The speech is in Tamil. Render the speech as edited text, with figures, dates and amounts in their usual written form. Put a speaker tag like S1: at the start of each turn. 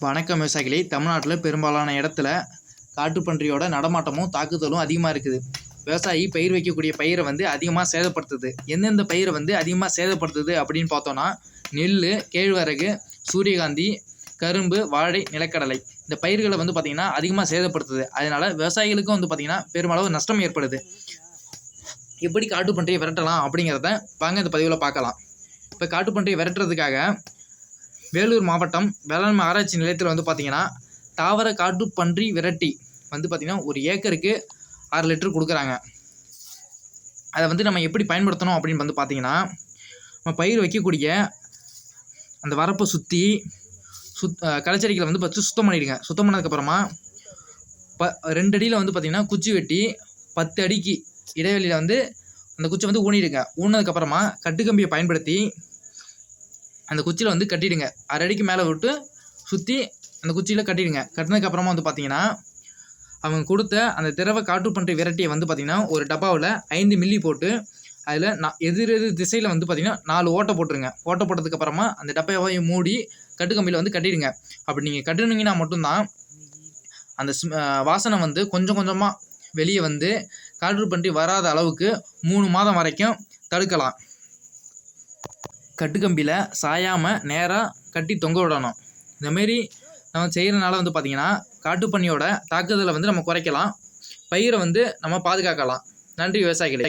S1: வணக்கம் விவசாயிகளே. தமிழ்நாட்டில் பெரும்பாலான இடத்துல காட்டுப்பன்றியோட நடமாட்டமும் தாக்குதலும் அதிகமாக இருக்குது. விவசாயி பயிர் வைக்கக்கூடிய பயிரை அதிகமாக சேதப்படுத்துது. எந்தெந்த பயிரை அதிகமாக சேதப்படுத்துது அப்படின்னு பார்த்தோன்னா, நெல், கேழ்வரகு, சூரியகாந்தி, கரும்பு, வாழை, நிலக்கடலை இந்த பயிர்களை பார்த்திங்கன்னா அதிகமாக சேதப்படுத்துது. அதனால் விவசாயிகளுக்கும் பார்த்திங்கன்னா பெருமளவு நஷ்டம் ஏற்படுது. எப்படி காட்டுப்பன்றியை விரட்டலாம் அப்படிங்கிறத வாங்க இந்த பதிவில் பார்க்கலாம். இப்போ காட்டுப்பன்றியை விரட்டுறதுக்காக வேலூர் மாவட்டம் வேளாண்மை ஆராய்ச்சி நிலையத்தில் பார்த்திங்கன்னா தாவர காட்டுப்பன்றி விரட்டி பார்த்திங்கன்னா ஒரு ஏக்கருக்கு 6 லிட்டர் கொடுக்குறாங்க. அதை நம்ம எப்படி பயன்படுத்தணும் அப்படின்னு பார்த்திங்கன்னா, நம்ம பயிர் வைக்கக்கூடிய அந்த வரப்பை சுற்றி களைச்செடிகளை ஃபஸ்ட்டு சுத்தம் பண்ணிவிடுங்க. சுத்தம் பண்ணதுக்கப்புறமா 2 அடியில் பார்த்திங்கன்னா குச்சி வெட்டி 10 அடிக்கு இடைவெளியில் அந்த குச்சி ஊனிடுங்க. ஊனதுக்கப்புறமா கட்டுக்கம்பியை பயன்படுத்தி அந்த குச்சியில் கட்டிடுங்க. 1/2 அடிக்கு மேலே விட்டு சுற்றி அந்த குச்சியில் கட்டிடுங்க. கட்டினதுக்கப்புறமா பார்த்திங்கன்னா அவங்க கொடுத்த அந்த திரவ காட்டுப்பன்றி விரட்டியை பார்த்திங்கன்னா ஒரு டப்பாவில் 5 மில்லி போட்டு அதில் எதிர் திசையில் பார்த்திங்கன்னா 4 ஓட்டை போட்டுருங்க. ஓட்டை போட்டதுக்கப்புறமா அந்த டப்பாவை மூடி கட்டுக்கம்பியில் கட்டிடுங்க. அப்படி நீங்கள் கட்டினீங்கன்னா மட்டும்தான் அந்த வாசனை கொஞ்சம் கொஞ்சமாக வெளியே காட்டுப்பன்றி வராத அளவுக்கு 3 மாதம் வரைக்கும் தடுக்கலாம். கட்டுக்கம்பியில் சாயாமல் நேராக கட்டி தொங்க விடணும். இந்தமாரி நம்ம செய்கிறனால பார்த்திங்கன்னா காட்டுப்பன்னியோட தாக்குதலை நம்ம குறைக்கலாம். பயிரை நம்ம பாதுகாக்கலாம். நன்றி விவசாயிகளே.